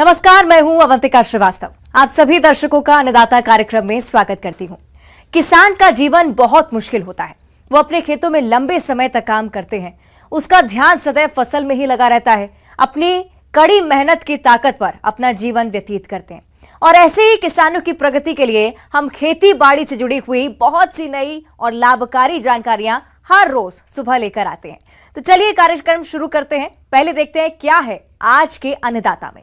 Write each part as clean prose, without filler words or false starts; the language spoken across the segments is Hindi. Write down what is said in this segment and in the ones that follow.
नमस्कार, मैं हूं अवंतिका श्रीवास्तव। आप सभी दर्शकों का अन्नदाता कार्यक्रम में स्वागत करती हूं। किसान का जीवन बहुत मुश्किल होता है। वो अपने खेतों में लंबे समय तक काम करते हैं। उसका ध्यान सदैव फसल में ही लगा रहता है। अपनी कड़ी मेहनत की ताकत पर अपना जीवन व्यतीत करते हैं। और ऐसे ही किसानों की प्रगति के लिए हम खेती बाड़ी से जुड़ी हुई बहुत सी नई और लाभकारी जानकारियां हर रोज सुबह लेकर आते हैं। तो चलिए कार्यक्रम शुरू करते हैं। पहले देखते हैं क्या है आज के अन्नदाता में।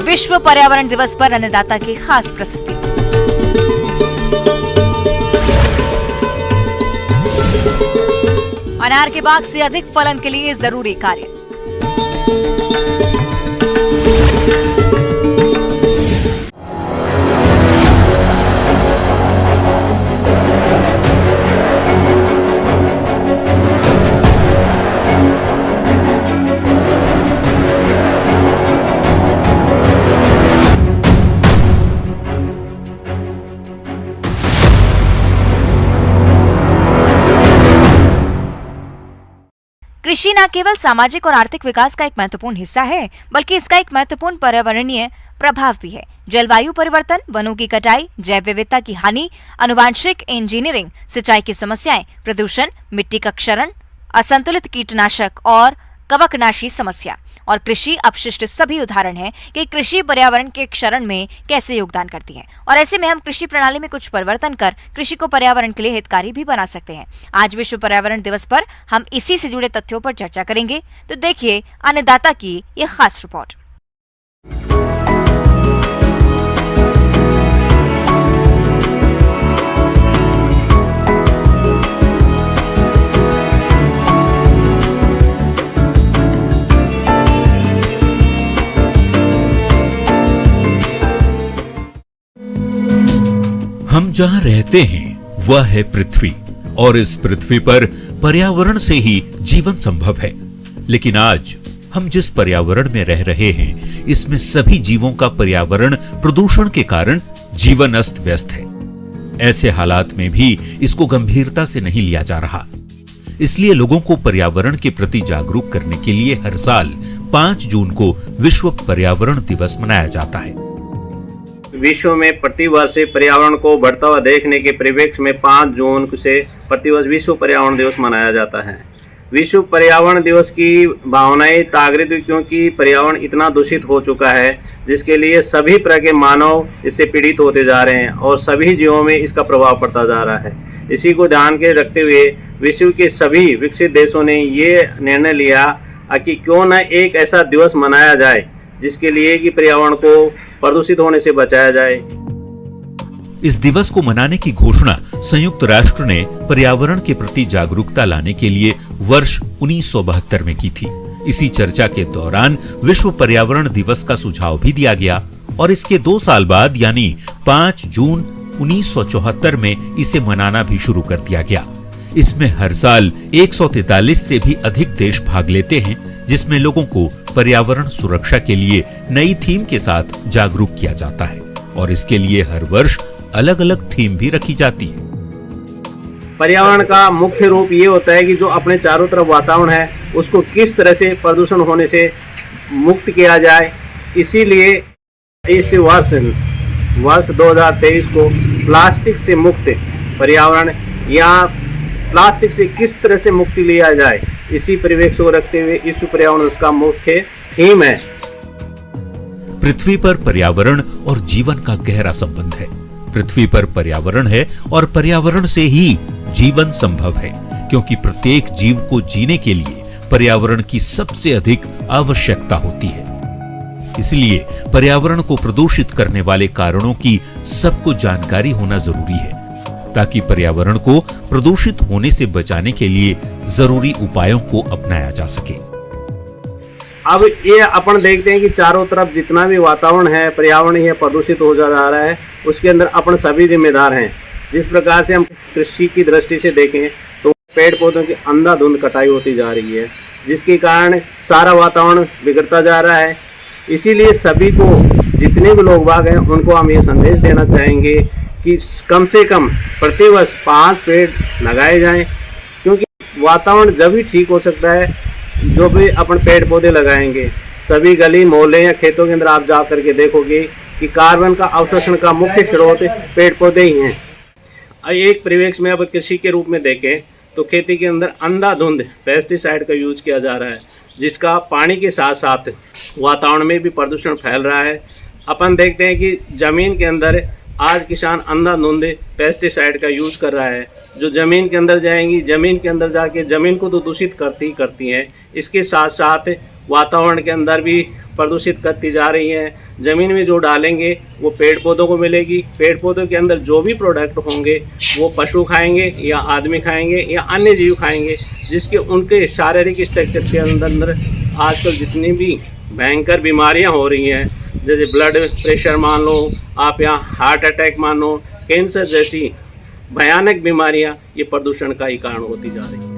विश्व पर्यावरण दिवस पर अन्नदाता की खास प्रस्तुति। अनार के बाग से अधिक फलन के लिए जरूरी कार्य। कृषि न केवल सामाजिक और आर्थिक विकास का एक महत्वपूर्ण हिस्सा है, बल्कि इसका एक महत्वपूर्ण पर्यावरणीय प्रभाव भी है। जलवायु परिवर्तन, वनों की कटाई, जैव विविधता की हानि, आनुवांशिक इंजीनियरिंग, सिंचाई की समस्याएं, प्रदूषण, मिट्टी का क्षरण, असंतुलित कीटनाशक और कवकनाशी समस्या और कृषि अपशिष्ट सभी उदाहरण हैं कि कृषि पर्यावरण के क्षरण में कैसे योगदान करती है। और ऐसे में हम कृषि प्रणाली में कुछ परिवर्तन कर कृषि को पर्यावरण के लिए हितकारी भी बना सकते हैं। आज विश्व पर्यावरण दिवस पर हम इसी से जुड़े तथ्यों पर चर्चा करेंगे। तो देखिए अन्नदाता की ये खास रिपोर्ट। हम जहां रहते हैं वह है पृथ्वी, और इस पृथ्वी पर पर्यावरण से ही जीवन संभव है। लेकिन आज हम जिस पर्यावरण में रह रहे हैं, इसमें सभी जीवों का पर्यावरण प्रदूषण के कारण जीवन अस्त व्यस्त है। ऐसे हालात में भी इसको गंभीरता से नहीं लिया जा रहा। इसलिए लोगों को पर्यावरण के प्रति जागरूक करने के लिए हर साल 5 जून को विश्व पर्यावरण दिवस मनाया जाता है। विश्व में प्रतिवर्ष पर्यावरण को बढ़ता हुआ देखने के परिप्रेक्ष्य में 5 जून से प्रतिवर्ष विश्व पर्यावरण दिवस मनाया जाता है। विश्व पर्यावरण दिवस की भावनाएं जागृत हुई क्योंकि पर्यावरण इतना दूषित हो चुका है, जिसके लिए सभी तरह के मानव इससे पीड़ित होते जा रहे हैं और सभी जीवों में इसका प्रभाव पड़ता जा रहा है। इसी को ध्यान के रखते हुए विश्व के सभी विकसित देशों ने ये निर्णय लिया कि क्यों न एक ऐसा दिवस मनाया जाए जिसके लिए कि पर्यावरण को प्रदूषित होने से बचाया जाए। इस दिवस को मनाने की घोषणा संयुक्त राष्ट्र ने पर्यावरण के प्रति जागरूकता लाने के लिए वर्ष 1972 में की थी। इसी चर्चा के दौरान विश्व पर्यावरण दिवस का सुझाव भी दिया गया और इसके 2 साल बाद यानी 5 जून 1974 में इसे मनाना भी शुरू कर दिया गया। इसमें हर साल 143 से भी अधिक देश भाग लेते हैं, जिसमें लोगों को पर्यावरण सुरक्षा के लिए नई थीम के साथ जागरूक किया जाता है और इसके लिए हर वर्ष अलग अलग थीम भी रखी जाती है। पर्यावरण का मुख्य रूप ये होता है कि जो अपने चारों तरफ वातावरण है उसको किस तरह से प्रदूषण होने से मुक्त किया जाए। इसीलिए इस वर्ष 2023 को प्लास्टिक से मुक्त पर्यावरण या प्लास्टिक से किस तरह से मुक्ति लिया जाए, इसी परिवेश को रखते हुए विश्व पर्यावरण उसका मुख्य थीम है। पृथ्वी पर पर्यावरण और जीवन का गहरा संबंध है। पृथ्वी पर पर्यावरण है और पर्यावरण से ही जीवन संभव है, क्योंकि प्रत्येक जीव को जीने के लिए पर्यावरण की सबसे अधिक आवश्यकता होती है। इसलिए पर्यावरण को प्रदूषित करने वाले कारणों की सबको जानकारी होना जरूरी है, ताकि पर्यावरण को प्रदूषित होने से बचाने के लिए जरूरी उपायों को अपनाया जा सके। अब ये अपन देखते हैं कि चारों तरफ जितना भी वातावरण है, पर्यावरण ही प्रदूषित हो जा रहा है, उसके अंदर अपन सभी जिम्मेदार हैं। जिस प्रकार से हम कृषि की दृष्टि से देखें तो पेड़ पौधों की अंधाधुंध कटाई होती जा रही है, जिसके कारण सारा वातावरण बिगड़ता जा रहा है। इसीलिए सभी को, जितने भी लोग बाग हैं, उनको हम ये संदेश देना चाहेंगे कि कम से कम प्रतिवर्ष 5 पेड़ लगाए जाएं, क्योंकि वातावरण जब ही ठीक हो सकता है जो भी अपन पेड़ पौधे लगाएंगे, सभी गली मोहल्ले या खेतों के अंदर आप जा करके देखोगे कि कार्बन का अवशोषण का मुख्य स्रोत पेड़ पौधे ही हैं। एक परिवेश में अब कृषि के रूप में देखें तो खेती के अंदर अंधाधुंध पेस्टिसाइड का यूज किया जा रहा है, जिसका पानी के साथ साथ वातावरण में भी प्रदूषण फैल रहा है। अपन देखते हैं कि ज़मीन के अंदर आज किसान अंधाधुंध पेस्टिसाइड का यूज कर रहा है, जो ज़मीन के अंदर जाएंगी, ज़मीन के अंदर जाके ज़मीन को तो दूषित करती हैं, इसके साथ साथ वातावरण के अंदर भी प्रदूषित करती जा रही हैं। ज़मीन में जो डालेंगे वो पेड़ पौधों को मिलेगी, पेड़ पौधों के अंदर जो भी प्रोडक्ट होंगे वो पशु खाएंगे या आदमी खाएंगे या अन्य जीव खाएंगे, जिसके उनके शारीरिक स्ट्रक्चर के अंदर आजकल जितनी भी भयंकर बीमारियां हो रही हैं, जैसे ब्लड प्रेशर मान लो आप, या हार्ट अटैक मान लो, कैंसर जैसी भयानक बीमारियां ये प्रदूषण का ही कारण होती जा रही है।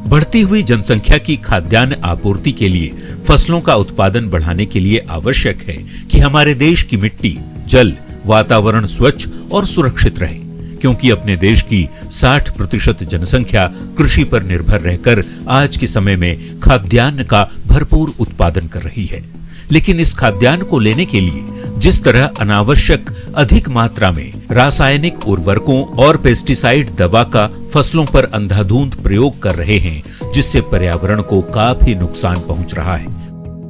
बढ़ती हुई जनसंख्या की खाद्यान्न आपूर्ति के लिए फसलों का उत्पादन बढ़ाने के लिए आवश्यक है कि हमारे देश की मिट्टी, जल, वातावरण स्वच्छ और सुरक्षित रहे, क्योंकि अपने देश की 60% जनसंख्या कृषि पर निर्भर रहकर आज के समय में खाद्यान्न का भरपूर उत्पादन कर रही है। लेकिन इस खाद्यान्न को लेने के लिए जिस तरह अनावश्यक अधिक मात्रा में रासायनिक उर्वरकों और पेस्टिसाइड दवा का फसलों पर अंधाधुंध प्रयोग कर रहे हैं, जिससे पर्यावरण को काफी नुकसान पहुंच रहा है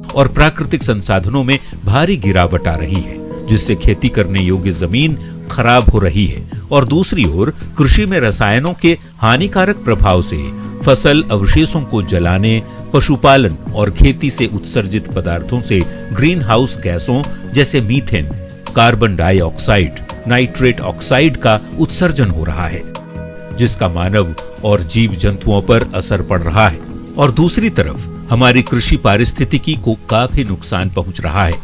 और प्राकृतिक संसाधनों में भारी गिरावट आ रही है, जिससे खेती करने योग्य जमीन खराब हो रही है। और दूसरी ओर कृषि में रसायनों के हानिकारक प्रभाव से फसल अवशेषों को जलाने, पशुपालन और खेती से उत्सर्जित पदार्थों से ग्रीन हाउस गैसों जैसे methane, carbon dioxide, nitrate oxide का उत्सर्जन हो रहा है, जिसका मानव और जीव जंतुओं पर असर पड़ रहा है। और दूसरी तरफ हमारी कृषि पारिस्थितिकी को काफी नुकसान पहुंच रहा है,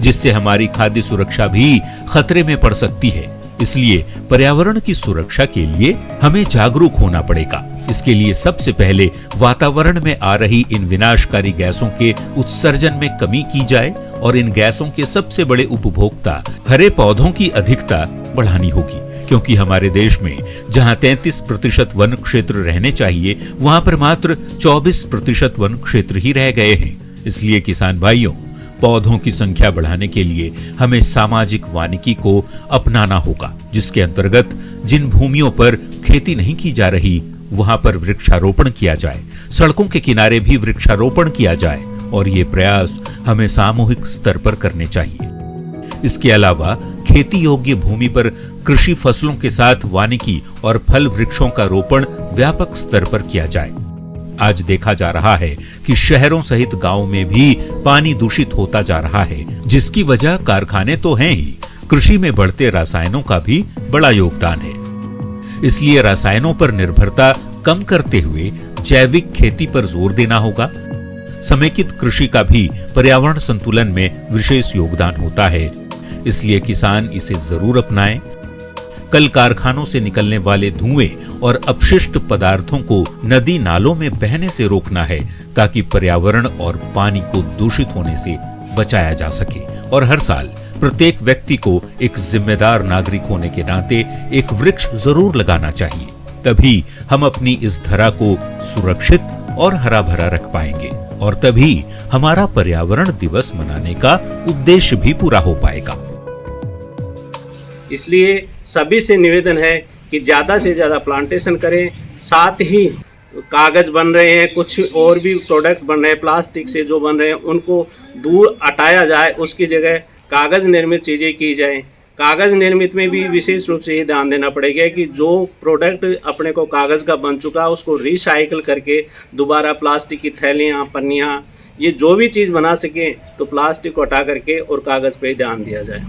जिससे हमारी खाद्य सुरक्षा भी खतरे में पड़ सकती है। इसलिए पर्यावरण की सुरक्षा के लिए हमें जागरूक होना पड़ेगा। इसके लिए सबसे पहले वातावरण में आ रही इन विनाशकारी गैसों के उत्सर्जन में कमी की जाए और इन गैसों के सबसे बड़े उपभोक्ता हरे पौधों की अधिकता बढ़ानी होगी, क्योंकि हमारे देश में जहां 33% वन क्षेत्र रहने चाहिए, वहां पर मात्र 24% वन क्षेत्र ही रह गए हैं। इसलिए किसान भाइयों, पौधों की संख्या बढ़ाने के लिए हमें सामाजिक वानिकी को अपनाना होगा, जिसके अंतर्गत जिन भूमियों पर खेती नहीं की जा रही वहां पर वृक्षारोपण किया जाए, सड़कों के किनारे भी वृक्षारोपण किया जाए, और ये प्रयास हमें सामूहिक स्तर पर करने चाहिए। इसके अलावा खेती योग्य भूमि पर कृषि फसलों के साथ वानिकी और फल वृक्षों का रोपण व्यापक स्तर पर किया जाए। आज देखा जा रहा है कि शहरों सहित गांवों में भी पानी दूषित होता जा रहा है, जिसकी वजह कारखाने तो हैं ही, कृषि में बढ़ते रसायनों का भी बड़ा योगदान है। इसलिए रसायनों पर निर्भरता कम करते हुए जैविक खेती पर जोर देना होगा। समेकित कृषि का भी पर्यावरण संतुलन में विशेष योगदान होता है, इसलिए किसान इसे जरूर अपनाएं। कल कारखानों से निकलने वाले धुएं और अपशिष्ट पदार्थों को नदी नालों में बहने से रोकना है, ताकि पर्यावरण और पानी को दूषित होने से बचाया जा सके। और हर साल प्रत्येक व्यक्ति को एक जिम्मेदार नागरिक होने के नाते एक वृक्ष जरूर लगाना चाहिए, तभी हम अपनी इस धरा को सुरक्षित और हरा भरा रख पाएंगे, और तभी हमारा पर्यावरण दिवस मनाने का उद्देश्य भी पूरा हो पाएगा। इसलिए सभी से निवेदन है कि ज़्यादा से ज़्यादा प्लांटेशन करें। साथ ही कागज़ बन रहे हैं, कुछ और भी प्रोडक्ट बन रहे हैं प्लास्टिक से जो बन रहे हैं, उनको दूर हटाया जाए, उसकी जगह कागज़ निर्मित चीज़ें की जाएं। कागज़ निर्मित में भी विशेष रूप से ये ध्यान देना पड़ेगा कि जो प्रोडक्ट अपने को कागज़ का बन चुका है उसको रिसाइकिल करके दोबारा प्लास्टिक की थैलियाँ, पन्नियाँ, ये जो भी चीज़ बना सके तो प्लास्टिक को हटा करके और कागज़ पे ध्यान दिया जाए।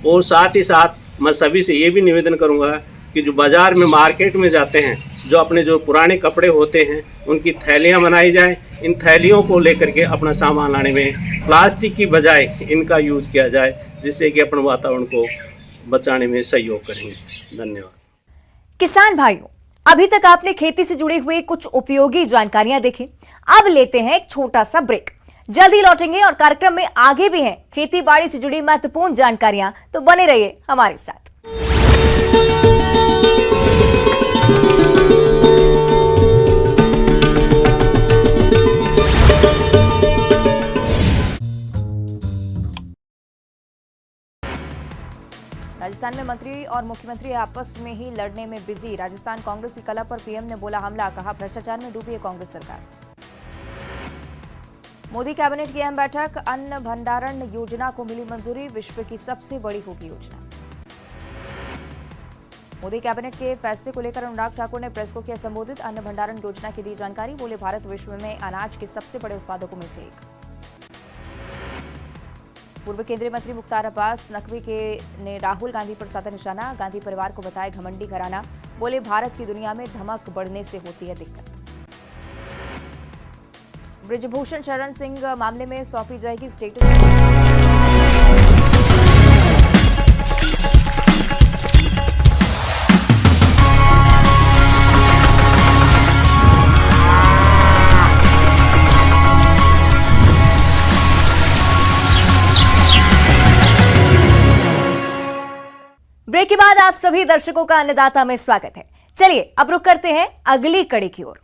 और साथ ही साथ मैं सभी से ये भी निवेदन करूँगा कि जो बाज़ार में मार्केट में जाते हैं, जो अपने जो पुराने कपड़े होते हैं उनकी थैलियाँ बनाई जाए। इन थैलियों को लेकर के अपना सामान लाने में प्लास्टिक की बजाय इनका यूज किया जाए, जिससे कि अपन वातावरण को बचाने में सहयोग करेंगे। धन्यवाद। किसान भाइयों, अभी तक आपने खेती से जुड़े हुए कुछ उपयोगी जानकारियां देखी। अब लेते हैं एक छोटा सा ब्रेक, जल्दी लौटेंगे और कार्यक्रम में आगे भी हैं खेती बाड़ी से जुड़ी महत्वपूर्ण जानकारियां, तो बने रहिए हमारे साथ। राजस्थान में मंत्री और मुख्यमंत्री आपस में ही लड़ने में बिजी। राजस्थान कांग्रेस की कला पर पीएम ने बोला हमला, कहा भ्रष्टाचार में डूबी है कांग्रेस सरकार। मोदी कैबिनेट की अहम बैठक, अन्न भंडारण योजना को मिली मंजूरी, विश्व की सबसे बड़ी होगी योजना। मोदी कैबिनेट के फैसले को लेकर अनुराग ठाकुर ने प्रेस को किया संबोधित, अन्न भंडारण योजना की दी जानकारी, बोले भारत विश्व में अनाज के सबसे बड़े उत्पादकों में से एक। पूर्व केंद्रीय मंत्री मुख्तार अब्बास नकवी ने राहुल गांधी पर साधा निशाना, गांधी परिवार को बताया घमंडी घराना, बोले भारत की दुनिया में धमक बढ़ने से होती है दिक्कत। ब्रिजभूषण शरण सिंह मामले में सौंपी जाएगी स्टेटस। ब्रेक के बाद आप सभी दर्शकों का अन्नदाता में स्वागत है। चलिए अब रुक करते हैं अगली कड़ी की ओर।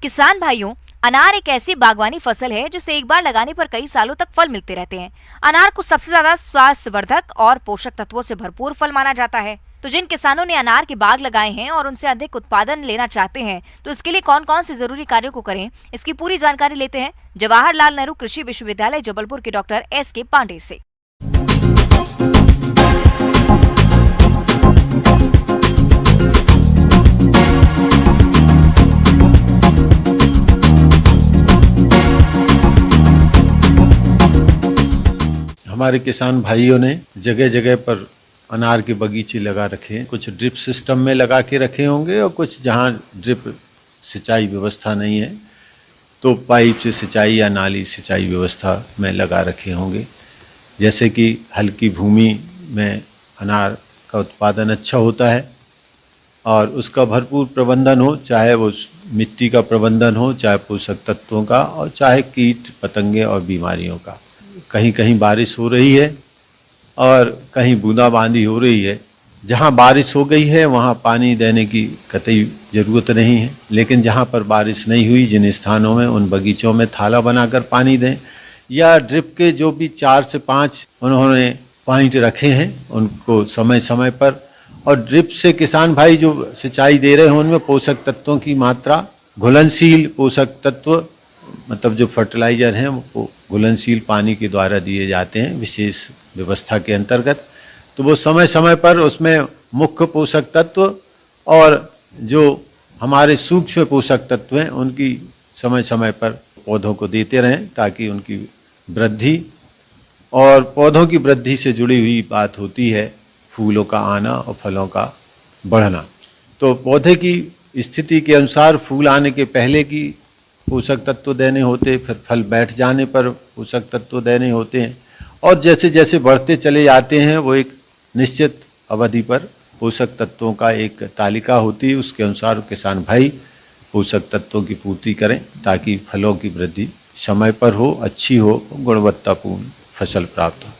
किसान भाइयों, अनार एक ऐसी बागवानी फसल है जिसे एक बार लगाने पर कई सालों तक फल मिलते रहते हैं। अनार को सबसे ज्यादा स्वास्थ्यवर्धक और पोषक तत्वों से भरपूर फल माना जाता है। तो जिन किसानों ने अनार के बाग लगाए हैं और उनसे अधिक उत्पादन लेना चाहते हैं, तो इसके लिए कौन कौन से जरूरी कार्यों को करें, इसकी पूरी जानकारी लेते हैं जवाहरलाल नेहरू कृषि विश्वविद्यालय जबलपुर के डॉक्टर S.K. पांडे से। हमारे किसान भाइयों ने जगह जगह पर अनार के बगीचे लगा रखे हैं। कुछ ड्रिप सिस्टम में लगा के रखे होंगे और कुछ जहाँ ड्रिप सिंचाई व्यवस्था नहीं है तो पाइप से सिंचाई या नाली सिंचाई व्यवस्था में लगा रखे होंगे। जैसे कि हल्की भूमि में अनार का उत्पादन अच्छा होता है और उसका भरपूर प्रबंधन हो, चाहे वो मिट्टी का प्रबंधन हो, चाहे पोषक तत्वों का और चाहे कीट पतंगे और बीमारियों का। कहीं कहीं बारिश हो रही है और कहीं बूंदाबांदी हो रही है। जहाँ बारिश हो गई है वहाँ पानी देने की कतई ज़रूरत नहीं है, लेकिन जहाँ पर बारिश नहीं हुई जिन स्थानों में उन बगीचों में थाला बनाकर पानी दें या ड्रिप के जो भी 4 से 5 उन्होंने पॉइंट रखे हैं उनको समय समय पर। और ड्रिप से किसान भाई जो सिंचाई दे रहे हैं उनमें पोषक तत्वों की मात्रा, घुलनशील पोषक तत्व मतलब जो फर्टिलाइजर हैं वो घुलनशील पानी के द्वारा दिए जाते हैं विशेष व्यवस्था के अंतर्गत। तो वो समय समय पर उसमें मुख्य पोषक तत्व और जो हमारे सूक्ष्म पोषक तत्व हैं उनकी समय समय पर पौधों को देते रहें ताकि उनकी वृद्धि, और पौधों की वृद्धि से जुड़ी हुई बात होती है फूलों का आना और फलों का बढ़ना। तो पौधे की स्थिति के अनुसार फूल आने के पहले की पोषक तत्व देने होते, फिर फल बैठ जाने पर पोषक तत्व देने होते हैं और जैसे जैसे बढ़ते चले जाते हैं वो एक निश्चित अवधि पर पोषक तत्वों का एक तालिका होती है, उसके अनुसार किसान भाई पोषक तत्वों की पूर्ति करें ताकि फलों की वृद्धि समय पर हो, अच्छी हो, गुणवत्तापूर्ण फसल प्राप्त हो।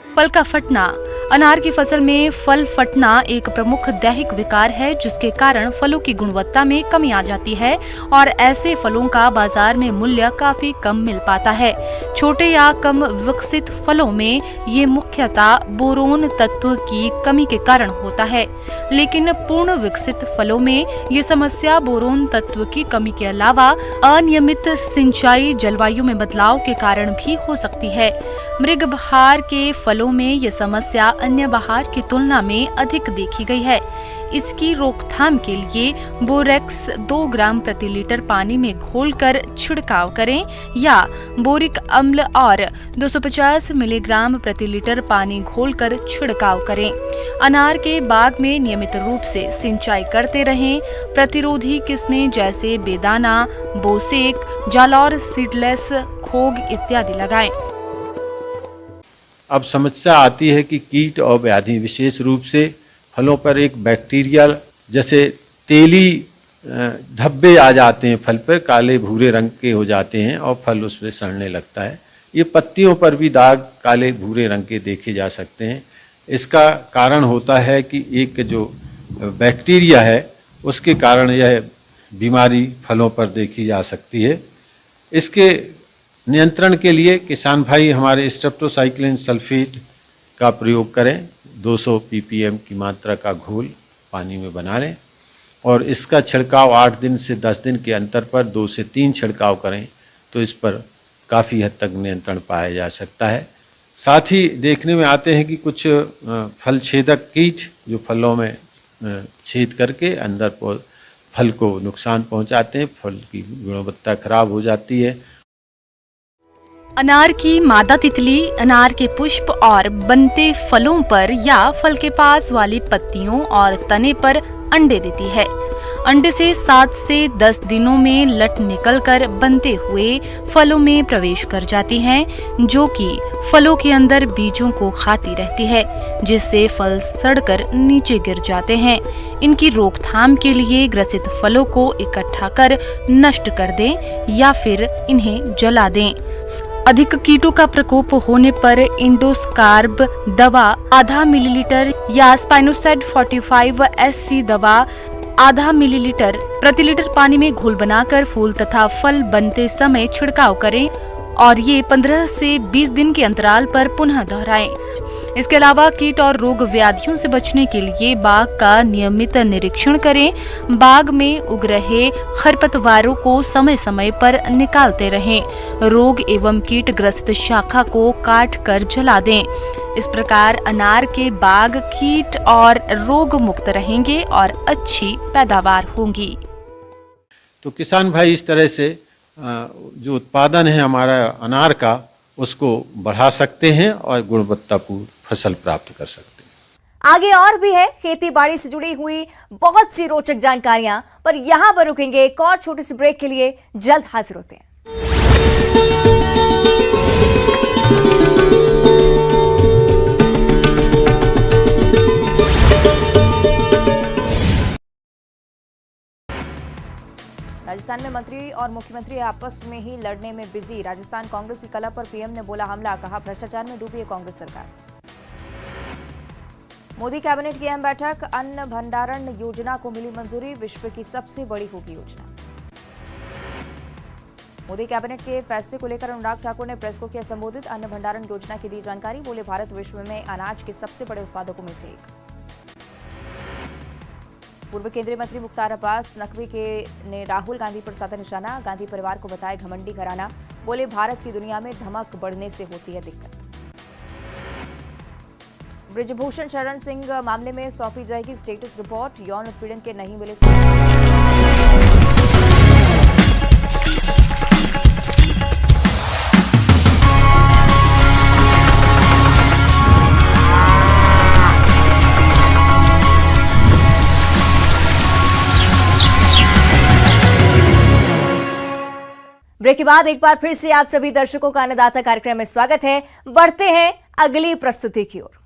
फल का फटना। अनार की फसल में फल फटना एक प्रमुख दैहिक विकार है जिसके कारण फलों की गुणवत्ता में कमी आ जाती है और ऐसे फलों का बाजार में मूल्य काफी कम मिल पाता है। छोटे या कम विकसित फलों में ये मुख्यतः बोरोन तत्व की कमी के कारण होता है, लेकिन पूर्ण विकसित फलों में ये समस्या बोरोन तत्व की कमी के अलावा अनियमित सिंचाई, जलवायु में बदलाव के कारण भी हो सकती है। मृग बहार के फलों में ये समस्या अन्य बहार की तुलना में अधिक देखी गई है। इसकी रोकथाम के लिए बोरेक्स 2 ग्राम प्रति लीटर पानी में घोलकर छिड़काव करें या बोरिक अम्ल और 250 मिलीग्राम प्रति लीटर पानी घोलकर छिड़काव करें। अनार के बाग में नियमित रूप से सिंचाई करते रहें। प्रतिरोधी किस्में जैसे बेदाना, बोसेक, जालौर सीडलेस, खोग इत्यादि लगाएं। अब समस्या आती है कि कीट और व्याधि, विशेष रूप से फलों पर एक बैक्टीरिया जैसे तेली धब्बे आ जाते हैं, फल पर काले भूरे रंग के हो जाते हैं और फल उस पर सड़ने लगता है। ये पत्तियों पर भी दाग काले भूरे रंग के देखे जा सकते हैं। इसका कारण होता है कि एक जो बैक्टीरिया है उसके कारण यह बीमारी फलों पर देखी जा सकती है। इसके नियंत्रण के लिए किसान भाई हमारे स्ट्रेप्टोसाइक्लिन सल्फेट का प्रयोग करें। 200 ppm की मात्रा का घोल पानी में बना लें और इसका छिड़काव 8 दिन से 10 दिन के अंतर पर 2 से 3 छिड़काव करें तो इस पर काफ़ी हद तक नियंत्रण पाया जा सकता है। साथ ही देखने में आते हैं कि कुछ फल छेदक कीट जो फलों में छेद करके अंदर फल को नुकसान पहुंचाते हैं, फल की गुणवत्ता खराब हो जाती है। अनार की मादा तितली अनार के पुष्प और बनते फलों पर या फल के पास वाली पत्तियों और तने पर अंडे देती है। अंडे से 7 से 10 दिनों में लट निकलकर बनते हुए फलों में प्रवेश कर जाती हैं, जो कि फलों के अंदर बीजों को खाती रहती है, जिससे फल सड़कर नीचे गिर जाते हैं। इनकी रोकथाम के लिए ग्रसित फलों को इकट्ठा कर नष्ट कर दें या फिर इन्हें जला दें। अधिक कीटों का प्रकोप होने पर इंडोस्कार्ब दवा आधा मिलीलीटर या स्पाइनोसाइड 45 SC दवा आधा मिलीलीटर प्रति लीटर पानी में घोल बनाकर फूल तथा फल बनते समय छिड़काव करें और ये 15 से 20 दिन के अंतराल पर पुनः दोहराएं। इसके अलावा कीट और रोग व्याधियों से बचने के लिए बाग का नियमित निरीक्षण करें। बाग में उग रहे खरपतवारों को समय समय पर निकालते रहें। रोग एवं कीट ग्रसित शाखा को काट कर जला दें। इस प्रकार अनार के बाग कीट और रोग मुक्त रहेंगे और अच्छी पैदावार होगी। तो किसान भाई इस तरह से जो उत्पादन है हमारा अनार का उसको बढ़ा सकते हैं और गुणवत्तापूर्ण फसल प्राप्त कर सकते हैं। आगे और भी है खेती बाड़ी से जुड़ी हुई बहुत सी रोचक जानकारियां, पर यहां पर रुकेंगे एक और छोटी सी ब्रेक के लिए। जल्द हाजिर होते हैं। राजस्थान में मंत्री और मुख्यमंत्री आपस में ही लड़ने में बिजी। राजस्थान कांग्रेस की कला पर पीएम ने बोला हमला, कहा भ्रष्टाचार में डूबी है कांग्रेस सरकार। मोदी कैबिनेट की अहम बैठक, अन्न भंडारण योजना को मिली मंजूरी, विश्व की सबसे बड़ी होगी योजना। मोदी कैबिनेट के फैसले को लेकर अनुराग ठाकुर ने प्रेस को किया संबोधित, अन्न भंडारण योजना की दी जानकारी, बोले भारत विश्व में अनाज के सबसे बड़े उत्पादकों में से एक। पूर्व केंद्रीय मंत्री मुख्तार अब्बास नकवी ने राहुल गांधी पर साधा निशाना, गांधी परिवार को बताया घमंडी घराना, बोले भारत की दुनिया में धमक बढ़ने से होती है दिक्कत। ब्रिजभूषण शरण सिंह मामले में सौंपी जाएगी स्टेटस रिपोर्ट, यौन उत्पीड़न के नहीं मिले। ब्रेक के बाद एक बार फिर से आप सभी दर्शकों का अन्नदाता कार्यक्रम में स्वागत है। बढ़ते हैं अगली प्रस्तुति की ओर।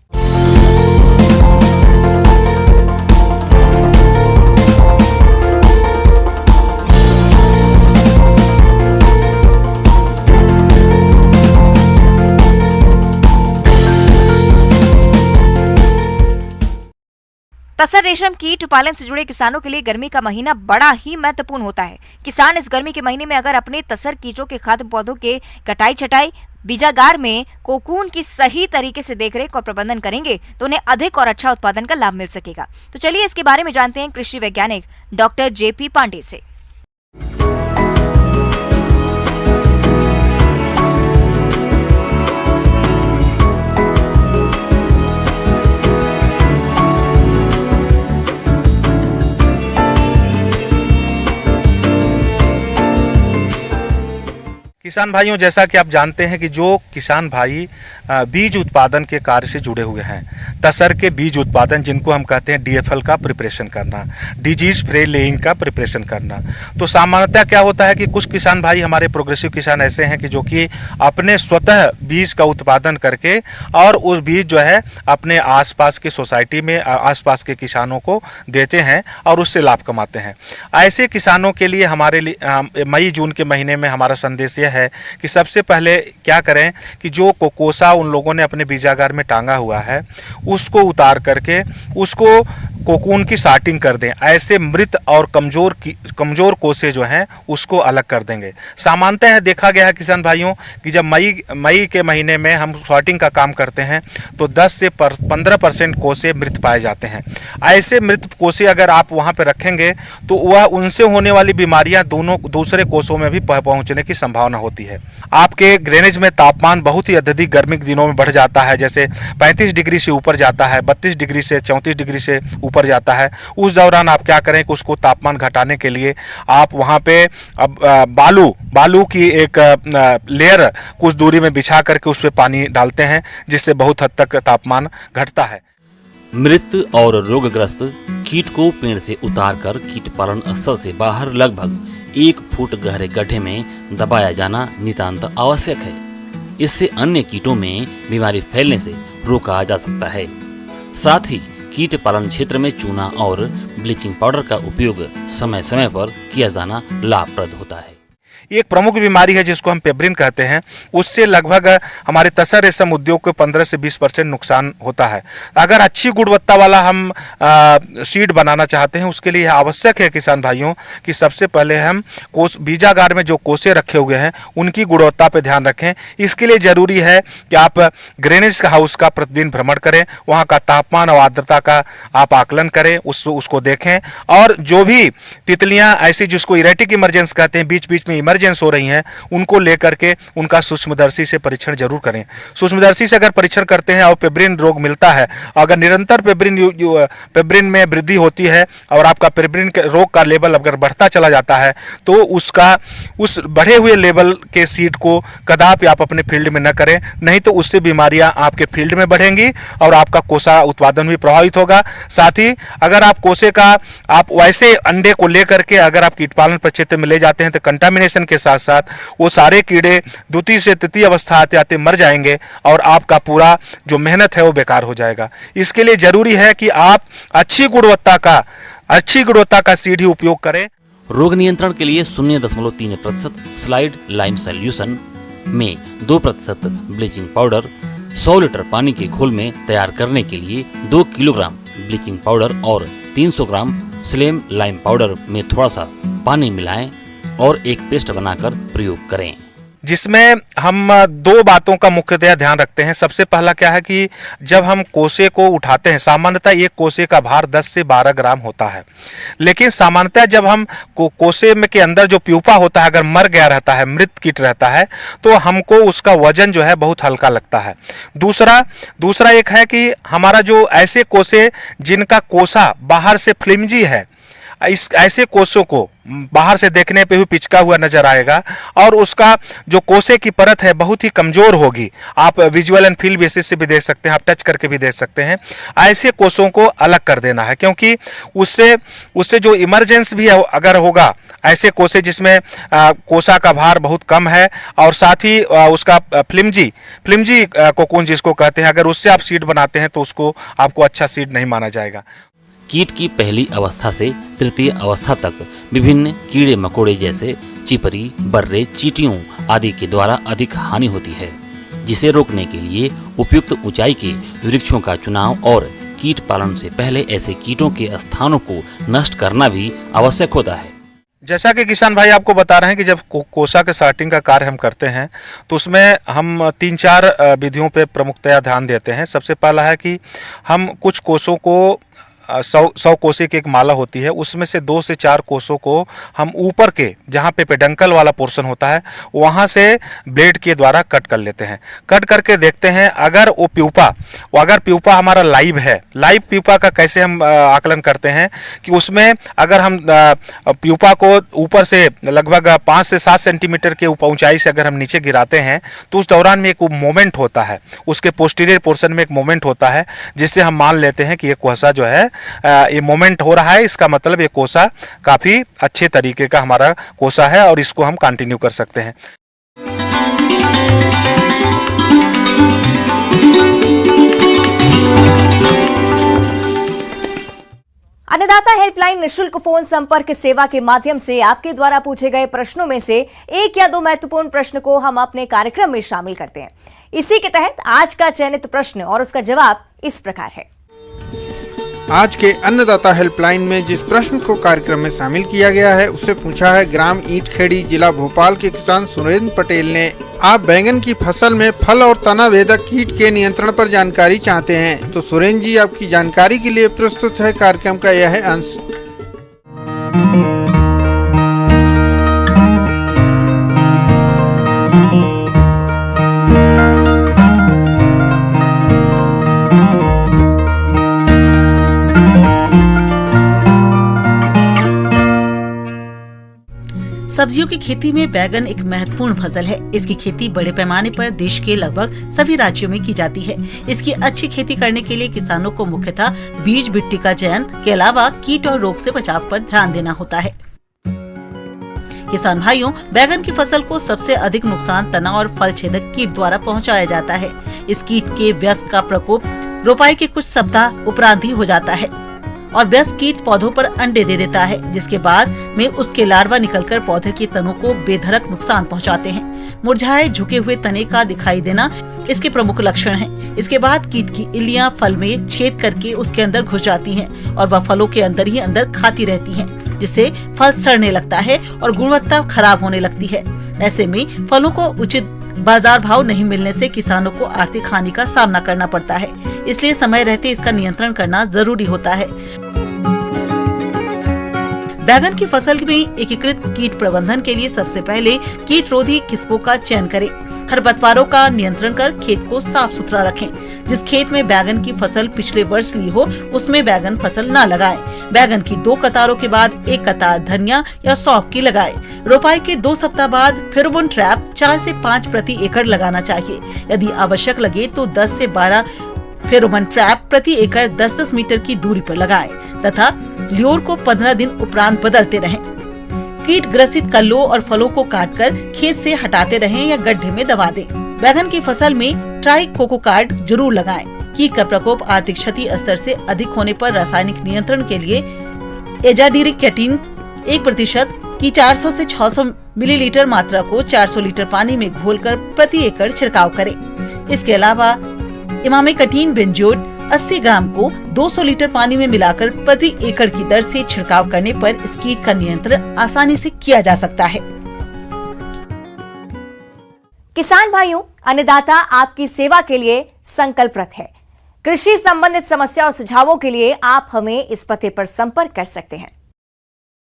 तसर रेशम कीट पालन से जुड़े किसानों के लिए गर्मी का महीना बड़ा ही महत्वपूर्ण होता है। किसान इस गर्मी के महीने में अगर अपने तसर कीटों के खाद्य पौधों के कटाई छटाई बीजागार में कोकून की सही तरीके से देखरेख और प्रबंधन करेंगे तो उन्हें अधिक और अच्छा उत्पादन का लाभ मिल सकेगा। तो चलिए इसके बारे में जानते हैं कृषि वैज्ञानिक डॉक्टर JP पांडे से। किसान भाइयों, जैसा कि आप जानते हैं कि जो किसान भाई बीज उत्पादन के कार्य से जुड़े हुए हैं, तसर के बीज उत्पादन जिनको हम कहते हैं DFL का प्रिपरेशन करना, डिजीज फ्री लेइंग का प्रिपरेशन करना, तो सामान्यतः क्या होता है कि कुछ किसान भाई हमारे प्रोग्रेसिव किसान ऐसे हैं कि जो कि अपने स्वतः बीज का उत्पादन करके और उस बीज जो है अपने आसपास की सोसाइटी में आसपास के किसानों को देते हैं और उससे लाभ कमाते हैं। ऐसे किसानों के लिए हमारे लिए मई जून के महीने में हमारा संदेश यह है है कि सबसे पहले क्या करें कि जो कोसा उन लोगों ने अपने बीजागार में टांगा हुआ है उसको उतार करके उसको कोकून की सार्टिंग कर दें। ऐसे मृत और कमज़ोर कोसे जो हैं उसको अलग कर देंगे। सामान्यतः देखा गया है किसान भाइयों कि जब मई के महीने में हम सॉर्टिंग का काम करते हैं तो 10 से 15% कोसे मृत पाए जाते हैं। ऐसे मृत कोसे अगर आप वहाँ पर रखेंगे तो वह उनसे होने वाली बीमारियाँ दूसरे कोसों में भी पहुँचने की संभावना होती है। आपके ग्रेनेज में तापमान बहुत ही अत्यधिक गर्मी के दिनों में बढ़ जाता है, जैसे 35 डिग्री से ऊपर जाता है, 32 डिग्री से 34 डिग्री से ऊपर जाता है। उस दौरान आप क्या करें कि उसको तापमान घटाने के लिए आप वहाँ पे अब बालू की एक लेयर कुछ दूरी में बिछा करके उस पर पानी डालते हैं, जिससे बहुत हद तक तापमान घटता है। मृत और रोगग्रस्त कीट को पेड़ से उतारकर कीट पालन स्थल से बाहर लगभग 1 फुट गहरे गड्ढे में दबाया जाना नितांत आवश्यक है। इससे अन्य कीटों में बीमारी फैलने से रोका जा सकता है। साथ ही कीट पालन क्षेत्र में चूना और ब्लीचिंग पाउडर का उपयोग समय समय पर किया जाना लाभप्रद होता है। एक प्रमुख बीमारी है जिसको हम पेब्रिन कहते हैं, उससे लगभग हमारे तसर रेशम उद्योग को 15 से 20% नुकसान होता है। अगर अच्छी गुणवत्ता वाला हम सीड बनाना चाहते हैं उसके लिए आवश्यक है किसान भाइयों कि सबसे पहले हम बीजागार में जो कोसे रखे हुए हैं उनकी गुणवत्ता पर ध्यान रखें। इसके लिए ज़रूरी है कि आप ग्रेनेज हाउस का प्रतिदिन भ्रमण करें, वहाँ का तापमान और आर्द्रता का आप आकलन करें, उसको देखें। और जो भी तितलियाँ ऐसी जिसको इरेटिक इमरजेंस कहते हैं, बीच बीच में इमरजेंस हो रही हैं, उनको लेकर के उनका सूक्ष्मदर्शी से परीक्षण जरूर करें। सूक्ष्मदर्शी से अगर परीक्षण करते हैं और पेब्रिन रोग मिलता है, अगर निरंतर पेब्रिन में वृद्धि होती है और आपका पेब्रिन के रोग का लेवल अगर बढ़ता चला जाता है तो उस बढ़े हुए लेवल के सीड को कदापि आप अपने फील्ड में न करें, नहीं तो उससे बीमारियां आपके फील्ड में बढ़ेंगी और आपका कोसा उत्पादन भी प्रभावित होगा। साथ ही अगर आप कोसे का आप वैसे अंडे को लेकर के अगर आप कीट पालन प्रक्षेत्र में ले जाते हैं तो कंटामिनेशन के साथ साथ वो सारे कीड़े द्वितीय से तृतीय अवस्था आते आते मर जाएंगे और आपका पूरा जो मेहनत है वो बेकार हो जाएगा। इसके लिए जरूरी है कि आप अच्छी गुणवत्ता का सीड ही उपयोग करें। रोग नियंत्रण के लिए 0.3% स्लाइड लाइम सॉल्यूशन में 2% ब्लीचिंग पाउडर 100 लीटर पानी के घोल में तैयार करने के लिए 2 किलोग्राम ब्लीचिंग पाउडर और 300 ग्राम स्लेम लाइम पाउडर में थोड़ा सा पानी मिलाएं और एक पेस्ट बनाकर प्रयोग करें, जिसमें हम 2 बातों का मुख्यतया ध्यान रखते हैं। सबसे पहला क्या है कि जब हम कोसे को उठाते हैं, सामान्यतः एक कोसे का भार 10 से 12 ग्राम होता है, लेकिन सामान्यतः जब हम कोसे में के अंदर जो प्यूपा होता है अगर मर गया रहता है, मृत कीट रहता है, तो हमको उसका वजन जो है बहुत हल्का लगता है। दूसरा एक है कि हमारा जो ऐसे कोसे जिनका कोसा बाहर से फ्लिमजी है, ऐसे कोसों को बाहर से देखने पे भी पिचका हुआ नजर आएगा और उसका जो कोसे की परत है बहुत ही कमजोर होगी। आप विजुअल एंड फील बेसिस से भी देख सकते हैं, आप टच करके भी देख सकते हैं। ऐसे कोसों को अलग कर देना है, क्योंकि उससे जो इमरजेंस भी अगर होगा, ऐसे कोसे जिसमें कोसा का भार बहुत कम है और साथ ही उसका फ्लिमजी कोकून जिसको कहते हैं, अगर उससे आप सीड बनाते हैं तो उसको आपको अच्छा सीड नहीं माना जाएगा। कीट की पहली अवस्था से तृतीय अवस्था तक विभिन्न कीड़े मकोड़े जैसे चिपरी, बर्रे, चींटियों आदि के द्वारा अधिक हानि होती है, जिसे रोकने के लिए उपयुक्त ऊंचाई के वृक्षों का चुनाव और कीट पालन से पहले ऐसे कीटों के स्थानों को नष्ट करना भी आवश्यक होता है। जैसा कि किसान भाई आपको बता रहे हैं कि जब कोसा के सॉर्टिंग का कार्य हम करते हैं तो उसमें हम 3-4 विधियों पे प्रमुखतया ध्यान देते हैं। सबसे पहला है कि हम कुछ कोसों को 100 कोसे की एक माला होती है, उसमें से 2 से 4 कोसों को हम ऊपर के जहाँ पे पेडंकल वाला पोर्शन होता है वहाँ से ब्लेड के द्वारा कट कर लेते हैं। कट करके देखते हैं अगर अगर प्यूपा हमारा लाइव है। लाइव प्यूपा का कैसे हम आकलन करते हैं कि उसमें अगर हम प्यूपा को ऊपर से लगभग 5 से 7 सेंटीमीटर के ऊंचाई से अगर हम नीचे गिराते हैं तो उस दौरान में एक मोमेंट होता है, उसके पोस्टीरियर पोर्शन में एक मोमेंट होता है, जिससे हम मान लेते हैं कि ये कोसा जो है ये मोमेंट हो रहा है। इसका मतलब ये कोसा काफी अच्छे तरीके का हमारा कोसा है और इसको हम कंटिन्यू कर सकते हैं। अन्नदाता हेल्पलाइन निशुल्क फोन संपर्क सेवा के माध्यम से आपके द्वारा पूछे गए प्रश्नों में से एक या दो महत्वपूर्ण प्रश्न को हम अपने कार्यक्रम में शामिल करते हैं। इसी के तहत आज का चयनित प्रश्न और उसका जवाब इस प्रकार है। आज के अन्नदाता हेल्पलाइन में जिस प्रश्न को कार्यक्रम में शामिल किया गया है उसे पूछा है ग्राम ईंटखेड़ी जिला भोपाल के किसान सुरेंद्र पटेल ने। आप बैंगन की फसल में फल और तना वेदक कीट के नियंत्रण पर जानकारी चाहते हैं, तो सुरेंद्र जी आपकी जानकारी के लिए प्रस्तुत है कार्यक्रम का यह अंश। सब्जियों की खेती में बैगन एक महत्वपूर्ण फसल है। इसकी खेती बड़े पैमाने पर देश के लगभग सभी राज्यों में की जाती है। इसकी अच्छी खेती करने के लिए किसानों को मुख्यतः बीज मिट्टी का चयन के अलावा कीट और रोग से बचाव पर ध्यान देना होता है। किसान भाइयों, बैगन की फसल को सबसे अधिक नुकसान तना और फल छेदक कीट द्वारा पहुँचाया जाता है। इस कीट के व्यस्क का प्रकोप रोपाई के कुछ सप्ताह उपरांत ही हो जाता है और व्यस्क कीट पौधों पर अंडे दे देता है, जिसके बाद में उसके लार्वा निकलकर पौधे के तनों को बेधड़क नुकसान पहुंचाते हैं। मुरझाए झुके हुए तने का दिखाई देना इसके प्रमुख लक्षण हैं। इसके बाद कीट की इल्लियां फल में छेद करके उसके अंदर घुस जाती हैं और वह फलों के अंदर ही अंदर खाती रहती हैं, जिससे फल सड़ने लगता है और गुणवत्ता खराब होने लगती है। ऐसे में फलों को उचित बाजार भाव नहीं मिलने से किसानों को आर्थिक हानि का सामना करना पड़ता है। इसलिए समय रहते इसका नियंत्रण करना जरूरी होता है। बैगन की फसल में एकीकृत कीट प्रबंधन के लिए सबसे पहले कीट रोधी किस्मों का चयन करें। खरपतवारों का नियंत्रण कर खेत को साफ सुथरा रखें। जिस खेत में बैगन की फसल पिछले वर्ष ली हो उसमें बैगन फसल न लगाएं। बैगन की 2 कतारों के बाद एक कतार धनिया या सौंफ की लगाएं। रोपाई के 2 सप्ताह बाद फेरोमोन ट्रैप 4 से 5 प्रति एकड़ लगाना चाहिए। यदि आवश्यक लगे तो 10 से 12 फेरोमोन ट्रैप प्रति एकड़ 10-10 मीटर की दूरी पर लगाएं तथा ल्योर को 15 दिन उपरांत बदलते रहें। कीट ग्रसित कल्लों और फलों को काटकर खेत से हटाते रहें या गड्ढे में दबा दें। बैगन की फसल में ट्राइकोकोकार्ड जरूर लगाएं। कीट का प्रकोप आर्थिक क्षति स्तर से अधिक होने पर रासायनिक नियंत्रण के लिए एजाडिरिकेटिन 1% की 400 से 600 मिलीलीटर मात्रा को 400 लीटर पानी में घोलकर प्रति एकड़ छिड़काव करें। इसके अलावा इमामेक्टिन बेंजोएट 80 ग्राम को 200 लीटर पानी में मिलाकर प्रति एकड़ की दर से छिड़काव करने पर इस कीट का नियंत्रण आसानी से किया जा सकता है। किसान भाइयों, अन्नदाता आपकी सेवा के लिए संकल्परत है। कृषि संबंधित समस्या और सुझावों के लिए आप हमें इस पते पर संपर्क कर सकते हैं।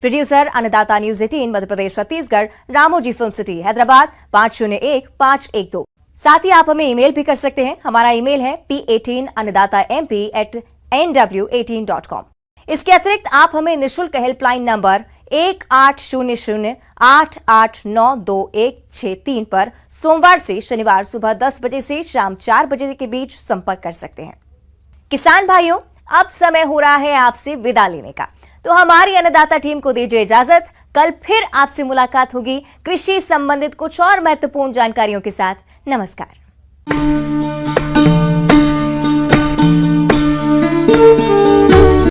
प्रोड्यूसर अन्नदाता news 18 Madhya Pradesh Chhattisgarh, Ramoji film city, Hyderabad 501512। साथ ही आप हमें ईमेल भी कर सकते हैं। हमारा ईमेल है p18annadatamp@nw18.com। इसके अतिरिक्त आप हमें निःशुल्क हेल्पलाइन नंबर 1800-889-2163 पर सोमवार से शनिवार सुबह 10 बजे से शाम 4 बजे के बीच संपर्क कर सकते हैं। किसान भाइयों, अब समय हो रहा है आपसे विदा लेने का, तो हमारी अन्नदाता टीम को दीजिए इजाजत। कल फिर आपसे मुलाकात होगी कृषि संबंधित कुछ और महत्वपूर्ण जानकारियों के साथ। नमस्कार।